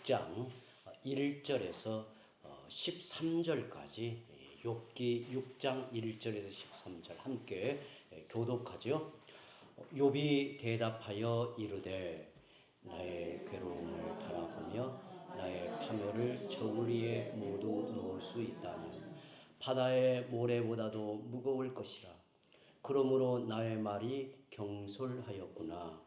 6장 1절에서 13절까지 욥기 6장 1절에서 13절 함께 교독하죠. 욥이 대답하여 이르되 나의 괴로움을 바라보며 나의 파멸을 저울 위에 모두 놓을 수 있다면 바다의 모래보다도 무거울 것이라. 그러므로 나의 말이 경솔하였구나.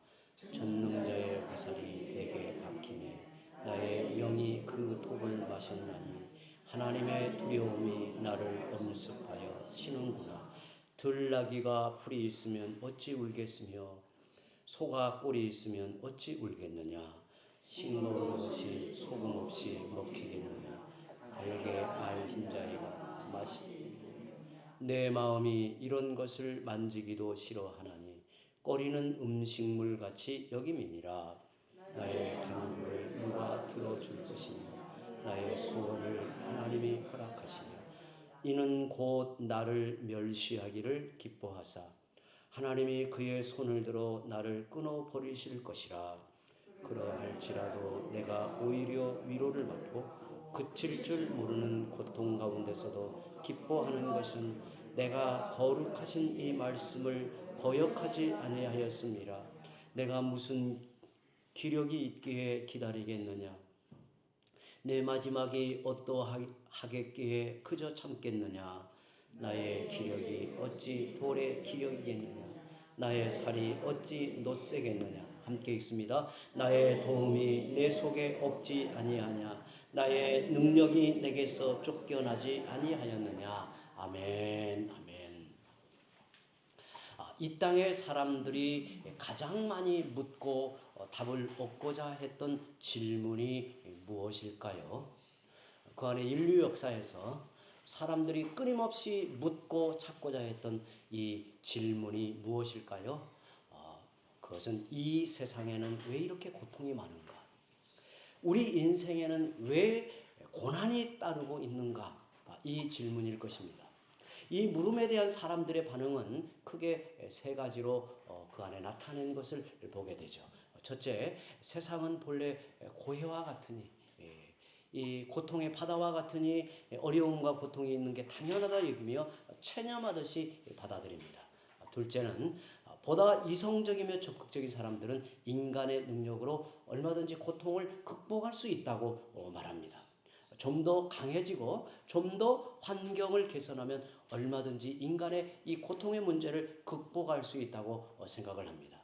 전능자의 화살이 내게 박히네. 나의 영이 그 독을 마셨나니 하나님의 두려움이 나를 엄습하여 치는구나. 들나귀가 풀이 있으면 어찌 울겠으며 소가 꼴이 있으면 어찌 울겠느냐. 싱거운 것이 소금 없이 먹히겠느냐. 달게 알 흰자리가 마시겠느냐. 내 마음이 이런 것을 만지기도 싫어하나니 꺼리는 음식물 같이 여김이니라. 나의 간구를 누가 들어줄 것이며 나의 소원을 하나님이 허락하시며 이는 곧 나를 멸시하기를 기뻐하사 하나님이 그의 손을 들어 나를 끊어버리실 것이라. 그러할지라도 내가 오히려 위로를 받고 그칠 줄 모르는 고통 가운데서도 기뻐하는 것은 내가 거룩하신 이 말씀을 거역하지 아니하였음이라. 내가 무슨 기력이 있기에 기다리겠느냐. 내 마지막이 어떠하겠기에 그저 참겠느냐. 나의 기력이 어찌 돌의 기력이겠느냐. 나의 살이 어찌 놋새겠느냐. 함께 읽습니다. 나의 도움이 내 속에 없지 아니하냐. 나의 능력이 내게서 쫓겨나지 아니하였느냐. 아멘. 아멘. 이 땅의 사람들이 가장 많이 묻고 답을 얻고자 했던 질문이 무엇일까요? 그 안에 인류 역사에서 사람들이 끊임없이 묻고 찾고자 했던 이 질문이 무엇일까요? 그것은 이 세상에는 왜 이렇게 고통이 많은가? 우리 인생에는 왜 고난이 따르고 있는가? 이 질문일 것입니다. 이 물음에 대한 사람들의 반응은 크게 세 가지로 그 안에 나타낸 것을 보게 되죠. 첫째, 세상은 본래 고해와 같으니 이 고통의 바다와 같으니 어려움과 고통이 있는 게 당연하다 여기며 체념하듯이 받아들입니다. 둘째는 보다 이성적이며 적극적인 사람들은 인간의 능력으로 얼마든지 고통을 극복할 수 있다고 말합니다. 좀 더 강해지고 좀 더 환경을 개선하면 얼마든지 인간의 이 고통의 문제를 극복할 수 있다고 생각을 합니다.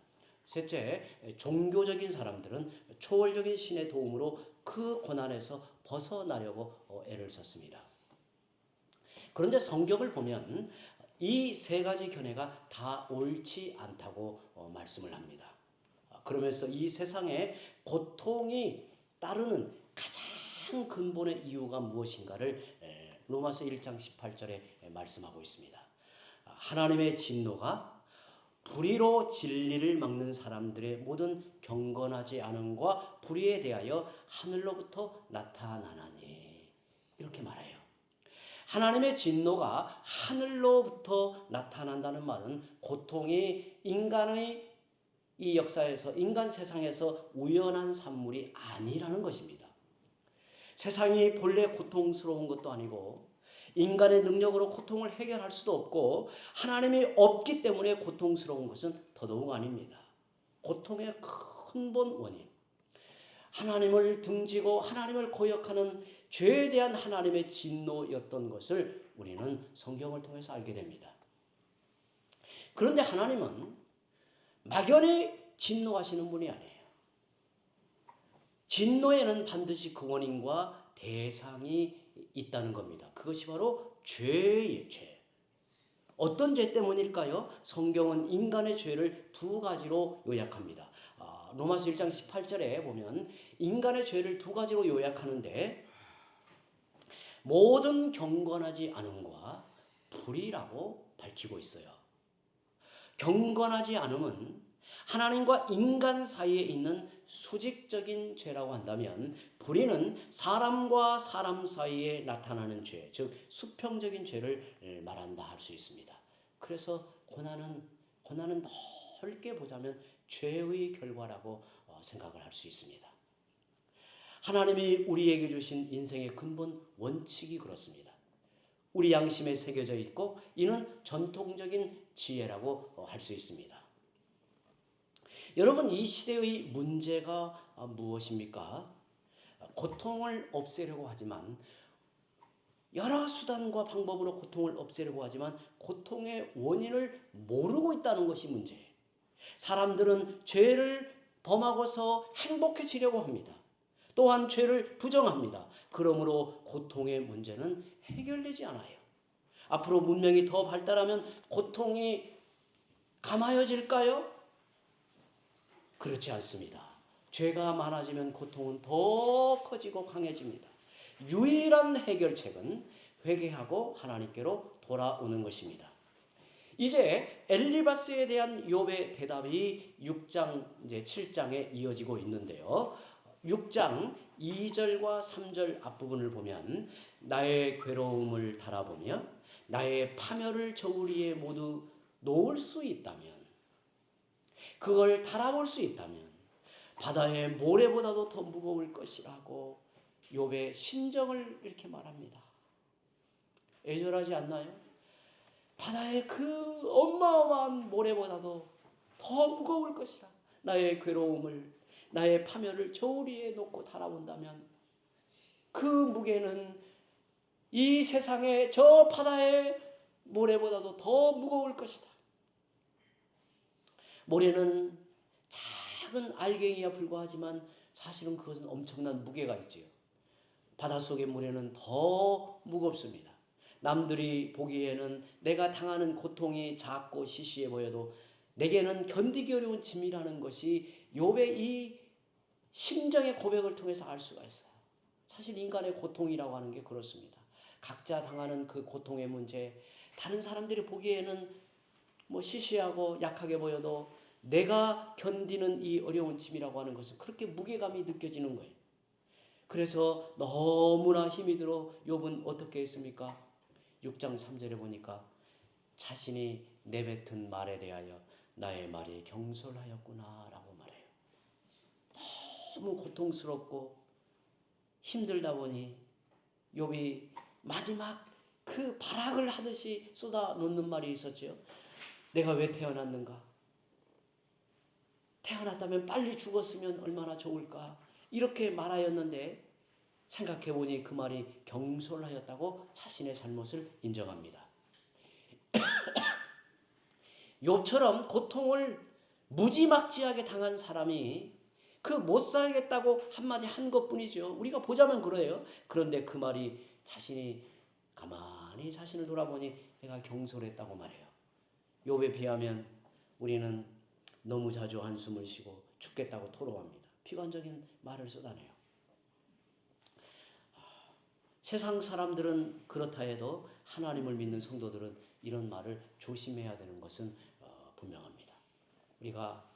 셋째, 종교적인 사람들은 초월적인 신의 도움으로 그 고난에서 벗어나려고 애를 썼습니다. 그런데 성경을 보면 이 세 가지 견해가 다 옳지 않다고 말씀을 합니다. 그러면서 이 세상에 고통이 따르는 가장 근본의 이유가 무엇인가를 로마서 1장 18절에 말씀하고 있습니다. 하나님의 진노가 불의로 진리를 막는 사람들의 모든 경건하지 않음과 불의에 대하여 하늘로부터 나타나나니 이렇게 말해요. 하나님의 진노가 하늘로부터 나타난다는 말은 고통이 인간의 이 역사에서 인간 세상에서 우연한 산물이 아니라는 것입니다. 세상이 본래 고통스러운 것도 아니고 인간의 능력으로 고통을 해결할 수도 없고 하나님이 없기 때문에 고통스러운 것은 더더욱 아닙니다. 고통의 근본 원인, 하나님을 등지고 하나님을 거역하는 죄에 대한 하나님의 진노였던 것을 우리는 성경을 통해서 알게 됩니다. 그런데 하나님은 막연히 진노하시는 분이 아니에요. 진노에는 반드시 그 원인과 대상이 있다는 겁니다. 그것이 바로 죄의 죄. 어떤 죄 때문일까요? 성경은 인간의 죄를 두 가지로 요약합니다. 로마서 1장 18절에 보면 인간의 죄를 두 가지로 요약하는데 모든 경건하지 않음과 불의라고 밝히고 있어요. 경건하지 않음은 하나님과 인간 사이에 있는 수직적인 죄라고 한다면 불의는 사람과 사람 사이에 나타나는 죄, 즉 수평적인 죄를 말한다 할 수 있습니다. 그래서 고난은 넓게 보자면 죄의 결과라고 생각을 할 수 있습니다. 하나님이 우리에게 주신 인생의 근본 원칙이 그렇습니다. 우리 양심에 새겨져 있고 이는 전통적인 지혜라고 할 수 있습니다. 여러분, 이 시대의 문제가 무엇입니까? 고통을 없애려고 하지만 여러 수단과 방법으로 고통을 없애려고 하지만 고통의 원인을 모르고 있다는 것이 문제예요. 사람들은 죄를 범하고서 행복해지려고 합니다. 또한 죄를 부정합니다. 그러므로 고통의 문제는 해결되지 않아요. 앞으로 문명이 더 발달하면 고통이 감하여질까요? 그렇지 않습니다. 죄가 많아지면 고통은 더 커지고 강해집니다. 유일한 해결책은 회개하고 하나님께로 돌아오는 것입니다. 이제 엘리바스에 대한 욥의 대답이 6장 이제 7장에 이어지고 있는데요. 6장 2절과 3절 앞부분을 보면 나의 괴로움을 달아보며 나의 파멸을 저우리에 모두 놓을 수 있다면, 그걸 달아볼 수 있다면 바다의 모래보다도 더 무거울 것이라고 욥의 심정을 이렇게 말합니다. 애절하지 않나요? 바다의 그 어마어마한 모래보다도 더 무거울 것이라. 나의 괴로움을, 나의 파멸을 저울 위에 놓고 달아본다면 그 무게는 이 세상의 저 바다의 모래보다도 더 무거울 것이다. 모래는 작은 알갱이와 불과하지만 사실은 그것은 엄청난 무게가 있지요. 바닷속의 모래는 더 무겁습니다. 남들이 보기에는 내가 당하는 고통이 작고 시시해 보여도 내게는 견디기 어려운 짐이라는 것이 욥의 이 심정의 고백을 통해서 알 수가 있어요. 사실 인간의 고통이라고 하는 게 그렇습니다. 각자 당하는 그 고통의 문제, 다른 사람들이 보기에는 뭐 시시하고 약하게 보여도 내가 견디는 이 어려운 짐이라고 하는 것은 그렇게 무게감이 느껴지는 거예요. 그래서 너무나 힘이 들어 욥은 어떻게 했습니까? 6장 3절에 보니까 자신이 내뱉은 말에 대하여 나의 말이 경솔하였구나 라고 말해요. 너무 고통스럽고 힘들다 보니 욥이 마지막 그 발악을 하듯이 쏟아놓는 말이 있었죠. 내가 왜 태어났는가? 태어났다면 빨리 죽었으면 얼마나 좋을까? 이렇게 말하였는데 생각해보니 그 말이 경솔하였다고 자신의 잘못을 인정합니다. 욥처럼 고통을 무지막지하게 당한 사람이 그 못 살겠다고 한마디 한 것뿐이죠. 우리가 보자면 그래요. 그런데 그 말이 자신이 가만히 자신을 돌아보니 내가 경솔했다고 말해요. 욥에 비하면 우리는 너무 자주 한숨을 쉬고 죽겠다고 토로합니다. 비관적인 말을 쏟아내요. 세상 사람들은 그렇다 해도 하나님을 믿는 성도들은 이런 말을 조심해야 되는 것은 분명합니다. 우리가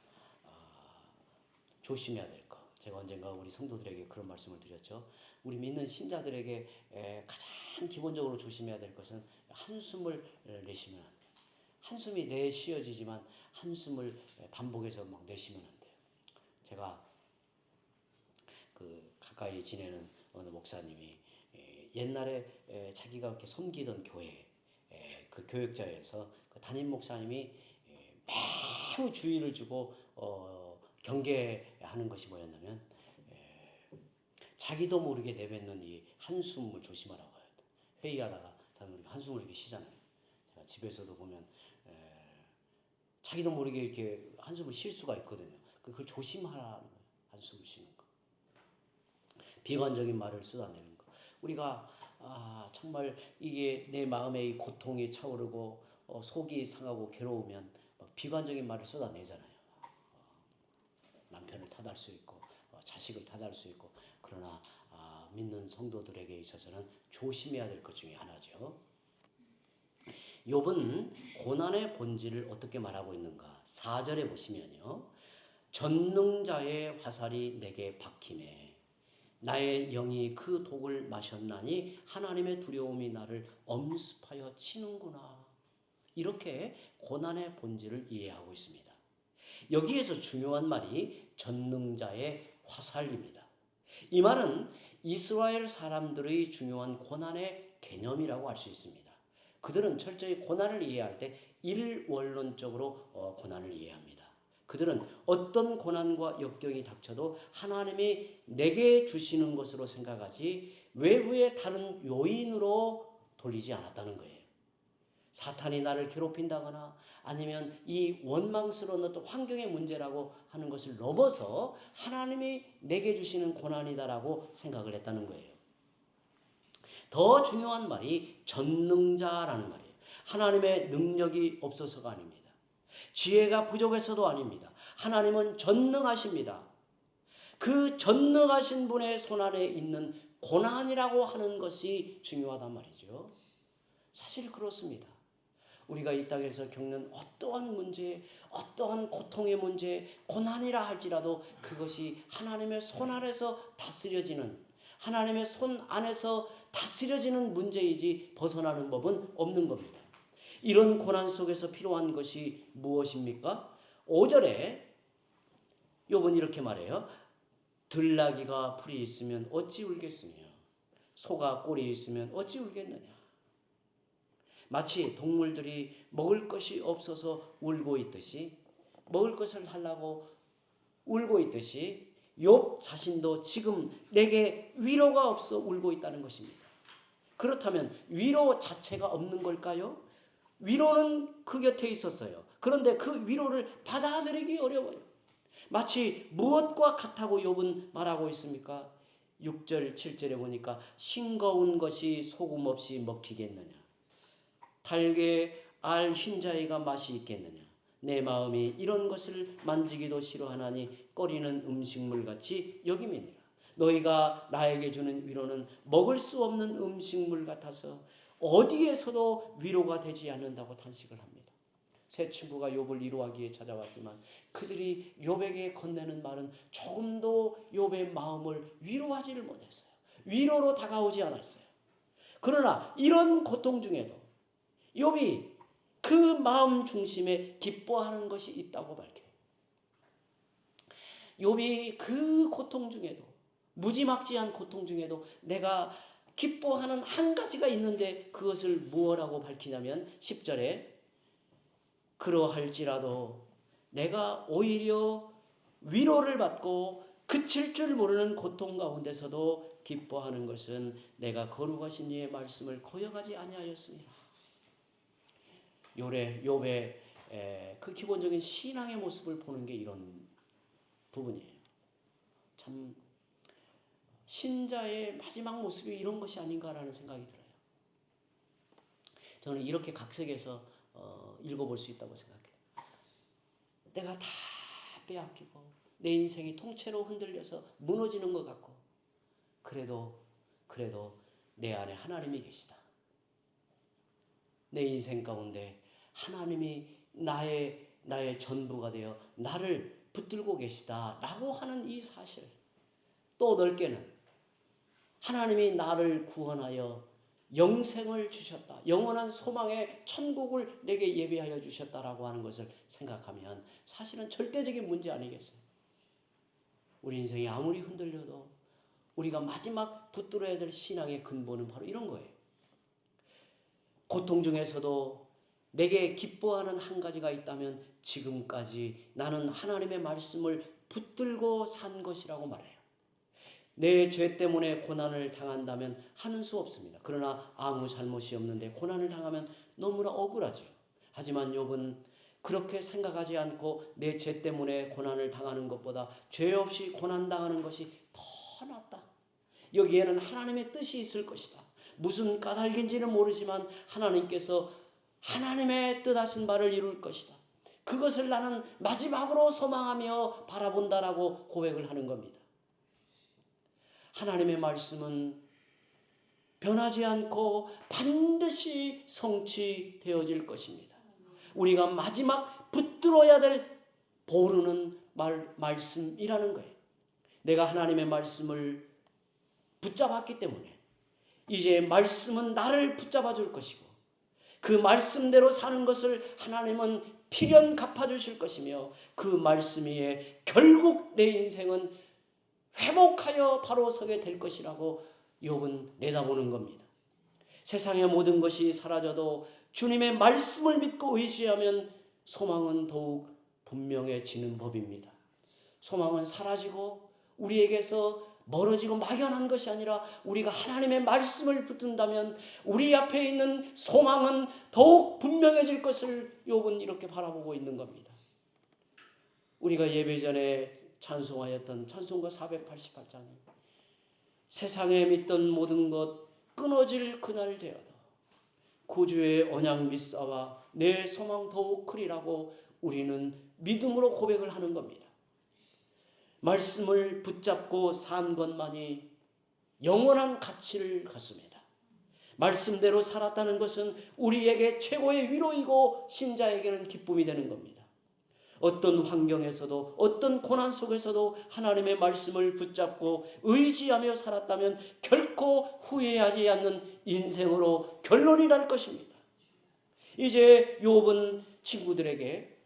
조심해야 될 것. 제가 언젠가 우리 성도들에게 그런 말씀을 드렸죠. 우리 믿는 신자들에게 가장 기본적으로 조심해야 될 것은 한숨을 내쉬면 안 돼요. 한숨이 내쉬어지지만 한숨을 반복해서 막 내쉬면 안 돼요. 제가 그 가까이 지내는 어느 목사님이 옛날에 자기가 이렇게 섬기던 교회 그 교역자에서 그 담임 목사님이 매우 주의를 주고 경계하는 것이 뭐였냐면 자기도 모르게 내뱉는 이 한숨을 조심하라고 해요. 회의하다가 한숨을 이렇게 쉬잖아요. 제가 집에서도 보면 자기도 모르게 이렇게 한숨을 쉴 수가 있거든요. 그걸 조심하라는 거예요. 한숨을 쉬는 거. 비관적인 말을 쏟아내는 거. 우리가 정말 이게 내 마음에 이 고통이 차오르고 속이 상하고 괴로우면 막 비관적인 말을 쏟아내잖아요. 남편을 탓할 수 있고 자식을 탓할 수 있고. 그러나 믿는 성도들에게 있어서는 조심해야 될 것 중에 하나죠. 욥은 고난의 본질을 어떻게 말하고 있는가? 4절에 보시면요. 전능자의 화살이 내게 박히네. 나의 영이 그 독을 마셨나니 하나님의 두려움이 나를 엄습하여 치는구나. 이렇게 고난의 본질을 이해하고 있습니다. 여기에서 중요한 말이 전능자의 화살입니다. 이 말은 이스라엘 사람들의 중요한 고난의 개념이라고 할 수 있습니다. 그들은 철저히 고난을 이해할 때 일원론적으로 고난을 이해합니다. 그들은 어떤 고난과 역경이 닥쳐도 하나님이 내게 주시는 것으로 생각하지 외부의 다른 요인으로 돌리지 않았다는 거예요. 사탄이 나를 괴롭힌다거나 아니면 이 원망스러운 어떤 환경의 문제라고 하는 것을 넘어서 하나님이 내게 주시는 고난이다라고 생각을 했다는 거예요. 더 중요한 말이 전능자라는 말이에요. 하나님의 능력이 없어서가 아닙니다. 지혜가 부족해서도 아닙니다. 하나님은 전능하십니다. 그 전능하신 분의 손안에 있는 고난이라고 하는 것이 중요하단 말이죠. 사실 그렇습니다. 우리가 이 땅에서 겪는 어떠한 문제, 어떠한 고통의 문제, 고난이라 할지라도 그것이 하나님의 손 안에서 다스려지는, 하나님의 손 안에서 다스려지는 문제이지 벗어나는 법은 없는 겁니다. 이런 고난 속에서 필요한 것이 무엇입니까? 5절에 욥은 이렇게 말해요. 들나귀가 풀이 있으면 어찌 울겠으며 소가 꼴이 있으면 어찌 울겠느냐. 마치 동물들이 먹을 것이 없어서 울고 있듯이, 먹을 것을 하려고 울고 있듯이 욥 자신도 지금 내게 위로가 없어 울고 있다는 것입니다. 그렇다면 위로 자체가 없는 걸까요? 위로는 그 곁에 있었어요. 그런데 그 위로를 받아들이기 어려워요. 마치 무엇과 같다고 욥은 말하고 있습니까? 6절 7절에 보니까 싱거운 것이 소금 없이 먹히겠느냐. 달게 알 흰자위가 맛이 있겠느냐. 내 마음이 이런 것을 만지기도 싫어하나니 꺼리는 음식물같이 여김이니라. 너희가 나에게 주는 위로는 먹을 수 없는 음식물 같아서 어디에서도 위로가 되지 않는다고 탄식을 합니다. 세 친구가 욥을 위로하기 위해 찾아왔지만 그들이 욥에게 건네는 말은 조금도 욥의 마음을 위로하지를 못했어요. 위로로 다가오지 않았어요. 그러나 이런 고통 중에도 욥이 그 마음 중심에 기뻐하는 것이 있다고 밝혀요. 욥이 그 고통 중에도, 무지막지한 고통 중에도 내가 기뻐하는 한 가지가 있는데 그것을 무엇라고 밝히냐면 10절에 그러할지라도 내가 오히려 위로를 받고 그칠 줄 모르는 고통 가운데서도 기뻐하는 것은 내가 거룩하신 이의 말씀을 거역하지 아니하였습니다. 욥의 그 기본적인 신앙의 모습을 보는 게 이런 부분이에요. 참 신자의 마지막 모습이 이런 것이 아닌가라는 생각이 들어요. 저는 이렇게 각색해서 읽어볼 수 있다고 생각해요. 내가 다 빼앗기고 내 인생이 통째로 흔들려서 무너지는 것 같고 그래도 내 안에 하나님이 계시다. 내 인생 가운데 하나님이 나의 전부가 되어 나를 붙들고 계시다라고 하는 이 사실, 또 넓게는 하나님이 나를 구원하여 영생을 주셨다, 영원한 소망의 천국을 내게 예비하여 주셨다라고 하는 것을 생각하면 사실은 절대적인 문제 아니겠어요? 우리 인생이 아무리 흔들려도 우리가 마지막 붙들어야 될 신앙의 근본은 바로 이런 거예요. 고통 중에서도 내게 기뻐하는 한 가지가 있다면 지금까지 나는 하나님의 말씀을 붙들고 산 것이라고 말해요. 내 죄 때문에 고난을 당한다면 하는 수 없습니다. 그러나 아무 잘못이 없는데 고난을 당하면 너무나 억울하죠. 하지만 욥은 그렇게 생각하지 않고 내 죄 때문에 고난을 당하는 것보다 죄 없이 고난당하는 것이 더 낫다. 여기에는 하나님의 뜻이 있을 것이다. 무슨 까닭인지는 모르지만 하나님께서 하나님의 뜻하신 바를 이룰 것이다. 그것을 나는 마지막으로 소망하며 바라본다라고 고백을 하는 겁니다. 하나님의 말씀은 변하지 않고 반드시 성취되어질 것입니다. 우리가 마지막 붙들어야 될 보루는 말씀이라는 거예요. 내가 하나님의 말씀을 붙잡았기 때문에 이제 말씀은 나를 붙잡아 줄 것이고 그 말씀대로 사는 것을 하나님은 필연 갚아주실 것이며 그 말씀 위에 결국 내 인생은 회복하여 바로 서게 될 것이라고 욥은 내다보는 겁니다. 세상의 모든 것이 사라져도 주님의 말씀을 믿고 의지하면 소망은 더욱 분명해지는 법입니다. 소망은 사라지고 우리에게서 멀어지고 막연한 것이 아니라 우리가 하나님의 말씀을 붙든다면 우리 앞에 있는 소망은 더욱 분명해질 것을 욥은 이렇게 바라보고 있는 겁니다. 우리가 예배 전에 찬송하였던 찬송가 488장에 세상에 믿던 모든 것 끊어질 그날 되어도 구주의 언약 믿사와 내 소망 더욱 크리라고 우리는 믿음으로 고백을 하는 겁니다. 말씀을 붙잡고 산 것만이 영원한 가치를 갖습니다. 말씀대로 살았다는 것은 우리에게 최고의 위로이고 신자에게는 기쁨이 되는 겁니다. 어떤 환경에서도 어떤 고난 속에서도 하나님의 말씀을 붙잡고 의지하며 살았다면 결코 후회하지 않는 인생으로 결론이 날 것입니다. 이제 욥은 친구들에게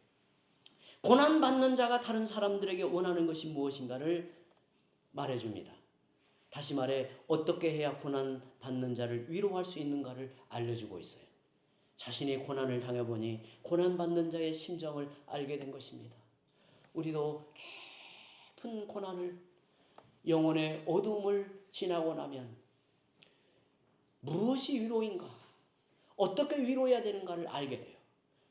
고난받는 자가 다른 사람들에게 원하는 것이 무엇인가를 말해줍니다. 다시 말해 어떻게 해야 고난받는 자를 위로할 수 있는가를 알려주고 있어요. 자신이 고난을 당해보니 고난받는 자의 심정을 알게 된 것입니다. 우리도 깊은 고난을, 영혼의 어둠을 지나고 나면 무엇이 위로인가, 어떻게 위로해야 되는가를 알게 돼요.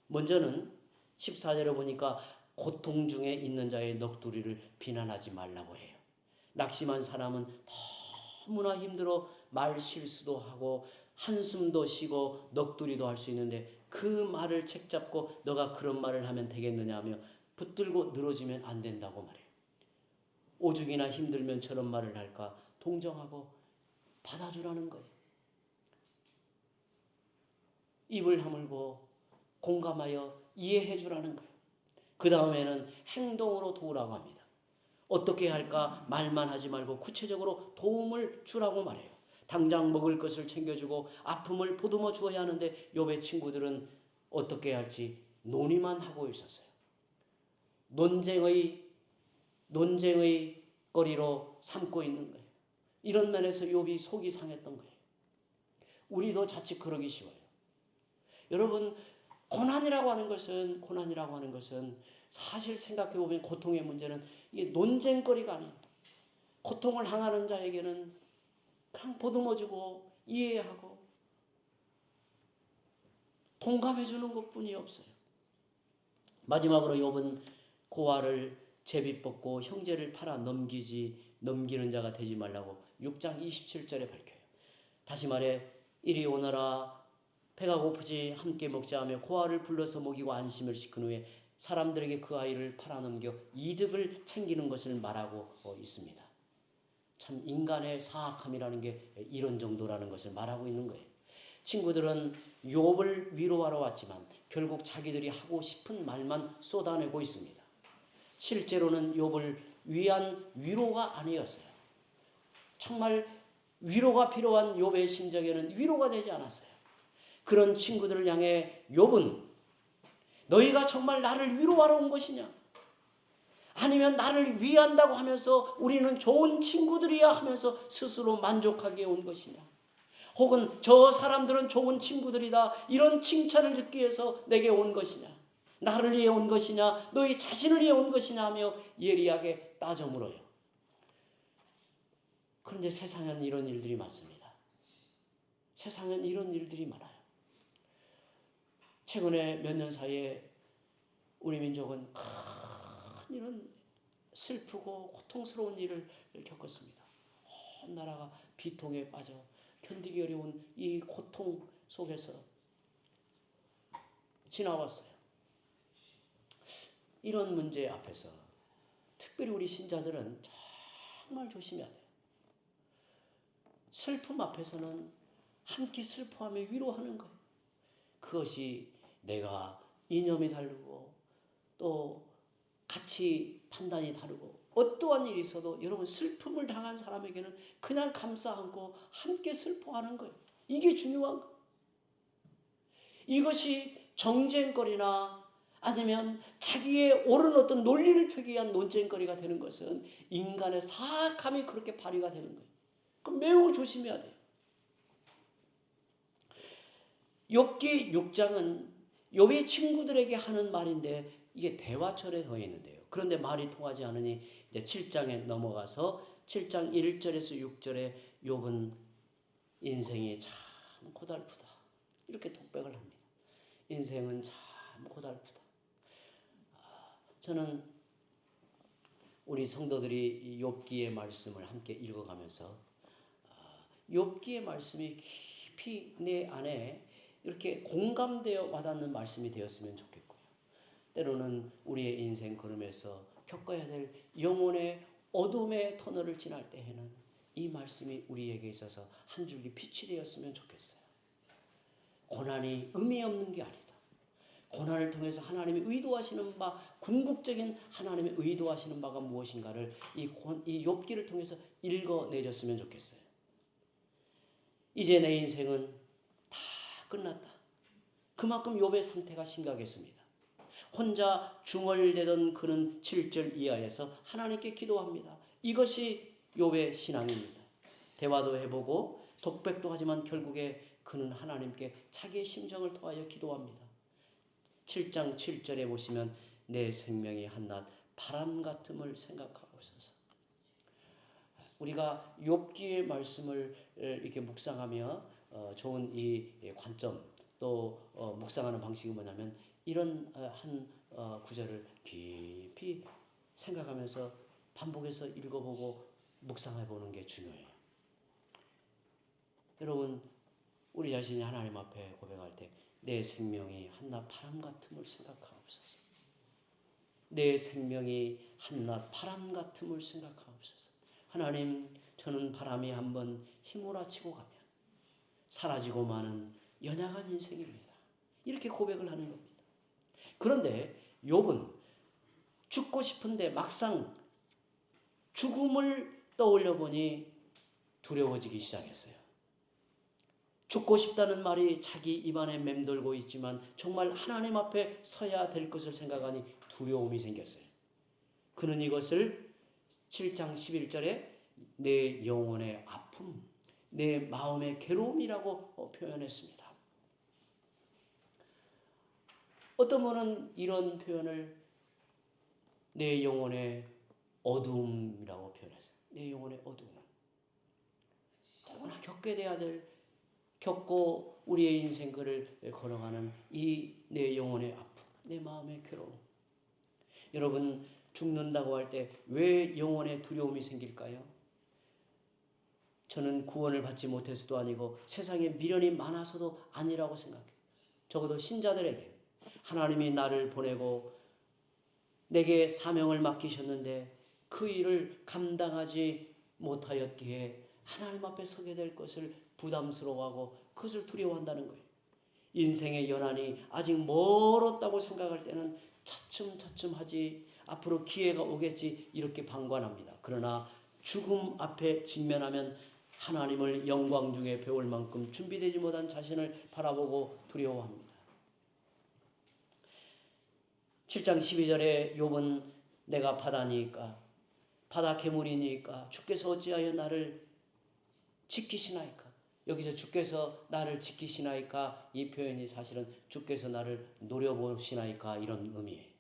먼저는 14절에 보니까 고통 중에 있는 자의 넋두리를 비난하지 말라고 해요. 낙심한 사람은 너무나 힘들어 말 실수도 하고 한숨도 쉬고 넋두리도 할 수 있는데 그 말을 책잡고 너가 그런 말을 하면 되겠느냐 하며 붙들고 늘어지면 안 된다고 말해요. 오죽이나 힘들면 저런 말을 할까 동정하고 받아주라는 거예요. 입을 다물고 공감하여 이해해 주라는 거예요. 그 다음에는 행동으로 도우라고 합니다. 어떻게 할까 말만 하지 말고 구체적으로 도움을 주라고 말해요. 당장 먹을 것을 챙겨주고 아픔을 보듬어 주어야 하는데 욥의 친구들은 어떻게 할지 논의만 하고 있었어요. 논쟁의 거리로 삼고 있는 거예요. 이런 면에서 욥이 속이 상했던 거예요. 우리도 자칫 그러기 쉬워요. 여러분, 고난이라고 하는 것은 사실 생각해 보면 고통의 문제는 이게 논쟁거리가 아니에요. 고통을 당하는 자에게는 그냥 보듬어주고 이해하고 동감해주는 것뿐이 없어요. 마지막으로 욥은 고아를 제비 뽑고 형제를 팔아 넘기는 자가 되지 말라고 6장 27절에 밝혀요. 다시 말해 이리 오너라 배가 고프지 함께 먹자 하며 고아를 불러서 먹이고 안심을 시킨 후에 사람들에게 그 아이를 팔아넘겨 이득을 챙기는 것을 말하고 있습니다. 참 인간의 사악함이라는 게 이런 정도라는 것을 말하고 있는 거예요. 친구들은 욥을 위로하러 왔지만 결국 자기들이 하고 싶은 말만 쏟아내고 있습니다. 실제로는 욥을 위한 위로가 아니었어요. 정말 위로가 필요한 욥의 심정에는 위로가 되지 않았어요. 그런 친구들을 향해 욥은 너희가 정말 나를 위로하러 온 것이냐? 아니면 나를 위한다고 하면서 우리는 좋은 친구들이야 하면서 스스로 만족하게 온 것이냐? 혹은 저 사람들은 좋은 친구들이다 이런 칭찬을 듣기 위해서 내게 온 것이냐? 나를 위해 온 것이냐? 너희 자신을 위해 온 것이냐 하며 예리하게 따져 물어요. 그런데 세상에는 이런 일들이 많습니다. 세상에는 이런 일들이 많아요. 최근에 몇 년 사이에 우리 민족은 큰 이런 슬프고 고통스러운 일을 겪었습니다. 온 나라가 비통에 빠져 견디기 어려운 이 고통 속에서 지나왔어요. 이런 문제 앞에서 특별히 우리 신자들은 정말 조심해야 돼요. 슬픔 앞에서는 함께 슬퍼하며 위로하는 거예요. 그것이 내가 이념이 다르고 또 같이 판단이 다르고 어떠한 일이 있어도 여러분 슬픔을 당한 사람에게는 그냥 감싸 안고 함께 슬퍼하는 거예요. 이게 중요한 거예요. 이것이 정쟁거리나 아니면 자기의 옳은 어떤 논리를 펴기 위한 논쟁거리가 되는 것은 인간의 사악함이 그렇게 발휘가 되는 거예요. 그럼 매우 조심해야 돼요. 욥기 6장은 욥이 친구들에게 하는 말인데 이게 대화철에 더 있는데요. 그런데 말이 통하지 않으니 이제 7장에 넘어가서 7장 1절에서 6절에 욥은 인생이 참 고달프다. 이렇게 독백을 합니다. 인생은 참 고달프다. 저는 우리 성도들이 이 욥기의 말씀을 함께 읽어가면서 욥기의 말씀이 깊이 내 안에 이렇게 공감되어 와닿는 말씀이 되었으면 좋겠고요. 때로는 우리의 인생 걸음에서 겪어야 될 영혼의 어둠의 터널을 지날 때에는 이 말씀이 우리에게 있어서 한 줄기 빛이 되었으면 좋겠어요. 고난이 의미 없는 게 아니다. 고난을 통해서 하나님이 의도하시는 바, 궁극적인 하나님의 의도하시는 바가 무엇인가를 이 욥기를 통해서 읽어내줬으면 좋겠어요. 이제 내 인생은 다 끝났다. 그만큼 욥의 상태가 심각했습니다. 혼자 중얼대던 그는 7절 이하에서 하나님께 기도합니다. 이것이 욥의 신앙입니다. 대화도 해보고 독백도 하지만 결국에 그는 하나님께 자기의 심정을 통하여 기도합니다. 7장 7절에 보시면 내 생명이 한낱 바람 같음을 생각하옵소서. 우리가 욥기의 말씀을 이렇게 묵상하며 좋은 이 관점 또 묵상하는 방식이 뭐냐면 이런 한 구절을 깊이 생각하면서 반복해서 읽어보고 묵상해보는 게 중요해요. 여러분 우리 자신이 하나님 앞에 고백할 때 내 생명이 한낱 바람 같음을 생각하옵소서. 내 생명이 한낱 바람 같음을 생각하옵소서. 하나님, 저는 바람이 한번 휘몰아치고 가면 사라지고 마는 연약한 인생입니다. 이렇게 고백을 하는 겁니다. 그런데 욥은 죽고 싶은데 막상 죽음을 떠올려 보니 두려워지기 시작했어요. 죽고 싶다는 말이 자기 입안에 맴돌고 있지만 정말 하나님 앞에 서야 될 것을 생각하니 두려움이 생겼어요. 그는 이것을 7장 11절에 내 영혼의 아픔, 내 마음의 괴로움이라고 표현했습니다. 어떤 분은 이런 표현을 내 영혼의 어두움이라고 표현했어요. 내 영혼의 어두움. 누구나 겪게 돼야 될 겪고 우리의 인생을 걸어가는 이 내 영혼의 아픔, 내 마음의 괴로움. 여러분 죽는다고 할 때 왜 영혼의 두려움이 생길까요? 저는 구원을 받지 못해서도 아니고 세상에 미련이 많아서도 아니라고 생각해요. 적어도 신자들에게 하나님이 나를 보내고 내게 사명을 맡기셨는데 그 일을 감당하지 못하였기에 하나님 앞에 서게 될 것을 부담스러워하고 그것을 두려워한다는 거예요. 인생의 연한이 아직 멀었다고 생각할 때는 차츰차츰 하지 앞으로 기회가 오겠지 이렇게 방관합니다. 그러나 죽음 앞에 직면하면 하나님을 영광 중에 배울 만큼 준비되지 못한 자신을 바라보고 두려워합니다. 7장 12절에 욥은 내가 바다니까 바다 괴물이니까 주께서 어찌하여 나를 지키시나이까. 여기서 주께서 나를 지키시나이까 이 표현이 사실은 주께서 나를 노려보시나이까 이런 의미예요.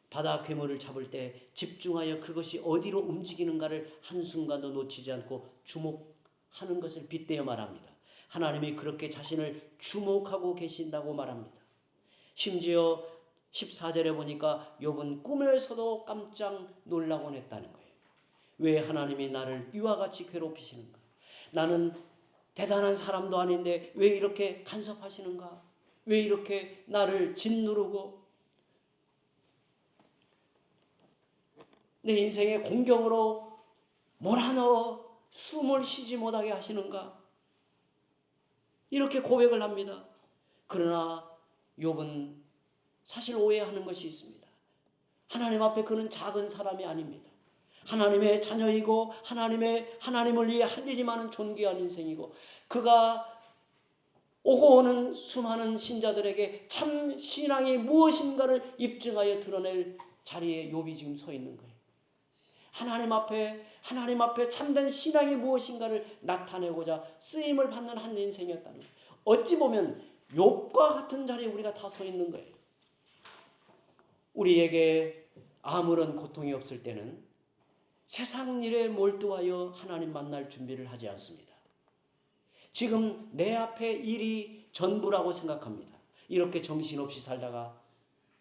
바다 괴물을 잡을 때 집중하여 그것이 어디로 움직이는가를 한순간도 놓치지 않고 주목하는 것을 빗대어 말합니다. 하나님이 그렇게 자신을 주목하고 계신다고 말합니다. 심지어 14절에 보니까 욥은 꿈에서도 깜짝 놀라곤 했다는 거예요. 왜 하나님이 나를 이와 같이 괴롭히시는가? 나는 대단한 사람도 아닌데 왜 이렇게 간섭하시는가? 왜 이렇게 나를 짓누르고 내 인생의 공경으로 몰아넣어 숨을 쉬지 못하게 하시는가? 이렇게 고백을 합니다. 그러나 욥은 사실 오해하는 것이 있습니다. 하나님 앞에 그는 작은 사람이 아닙니다. 하나님의 자녀이고 하나님을 위해 할 일이 많은 존귀한 인생이고 그가 오고 오는 수많은 신자들에게 참 신앙이 무엇인가를 입증하여 드러낼 자리에 욥이 지금 서 있는 거예요. 하나님 앞에 참된 신앙이 무엇인가를 나타내고자 쓰임을 받는 한 인생이었다는 거예요. 어찌 보면 욥과 같은 자리에 우리가 다 서 있는 거예요. 우리에게 아무런 고통이 없을 때는 세상 일에 몰두하여 하나님 만날 준비를 하지 않습니다. 지금 내 앞에 일이 전부라고 생각합니다. 이렇게 정신없이 살다가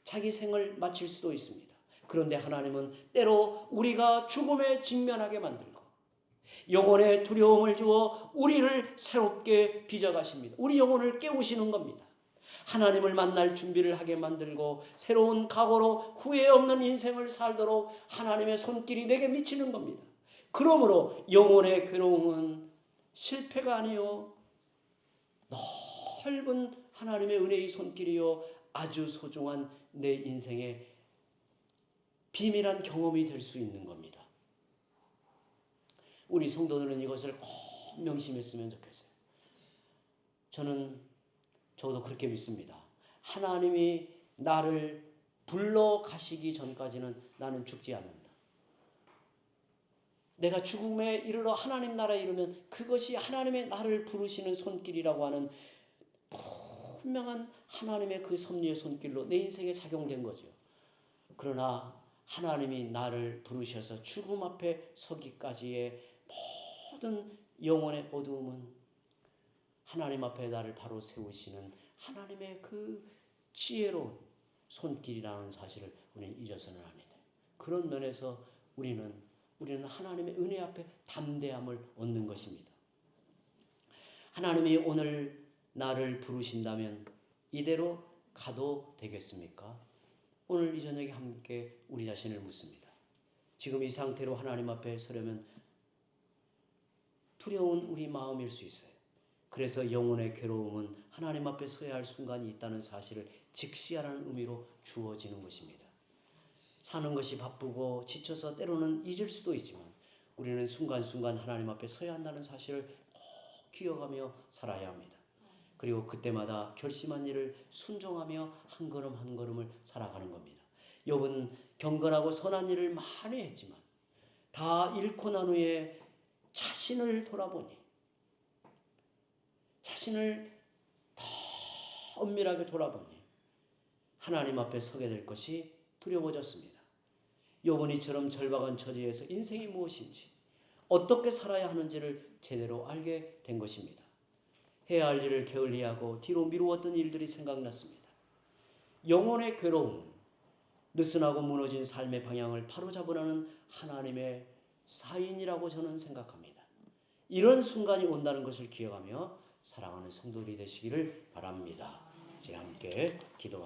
자기 생을 마칠 수도 있습니다. 그런데 하나님은 때로 우리가 죽음에 직면하게 만들고 영혼의 두려움을 주어 우리를 새롭게 빚어가십니다. 우리 영혼을 깨우시는 겁니다. 하나님을 만날 준비를 하게 만들고 새로운 각오로 후회 없는 인생을 살도록 하나님의 손길이 내게 미치는 겁니다. 그러므로 영혼의 괴로움은 실패가 아니요 넓은 하나님의 은혜의 손길이요 아주 소중한 내 인생의 비밀한 경험이 될 수 있는 겁니다. 우리 성도들은 이것을 꼭 명심했으면 좋겠어요. 저도 그렇게 믿습니다. 하나님이 나를 불러 가시기 전까지는 나는 죽지 않는다. 내가 죽음에 이르러 하나님 나라에 이르면 그것이 하나님의 나를 부르시는 손길이라고 하는 분명한 하나님의 그 섭리의 손길로 내 인생에 작용된 거죠. 그러나 하나님이 나를 부르셔서 죽음 앞에 서기까지의 모든 영혼의 어두움은 하나님 앞에 나를 바로 세우시는 하나님의 그 지혜로운 손길이라는 사실을 우리는 잊어서는 안 됩니다. 그런 면에서 우리는 하나님의 은혜 앞에 담대함을 얻는 것입니다. 하나님이 오늘 나를 부르신다면 이대로 가도 되겠습니까? 오늘 이 저녁에 함께 우리 자신을 묻습니다. 지금 이 상태로 하나님 앞에 서려면 두려운 우리 마음일 수 있어요. 그래서 영혼의 괴로움은 하나님 앞에 서야 할 순간이 있다는 사실을 직시하라는 의미로 주어지는 것입니다. 사는 것이 바쁘고 지쳐서 때로는 잊을 수도 있지만 우리는 순간순간 하나님 앞에 서야 한다는 사실을 꼭 기억하며 살아야 합니다. 그리고 그때마다 결심한 일을 순종하며 한 걸음 한 걸음을 살아가는 겁니다. 욥은 경건하고 선한 일을 많이 했지만 다 잃고 난 후에 자신을 돌아보니 자신을 더 엄밀하게 돌아보니 하나님 앞에 서게 될 것이 두려워졌습니다. 욥은 이처럼 절박한 처지에서 인생이 무엇인지 어떻게 살아야 하는지를 제대로 알게 된 것입니다. 해야 할 일을 게을리하고 뒤로 미루었던 일들이 생각났습니다. 영혼의 괴로움은 느슨하고 무너진 삶의 방향을 바로잡으라는 하나님의 사인이라고 저는 생각합니다. 이런 순간이 온다는 것을 기억하며 사랑하는 성도들이 되시기를 바랍니다. 이제 함께 기도합니다.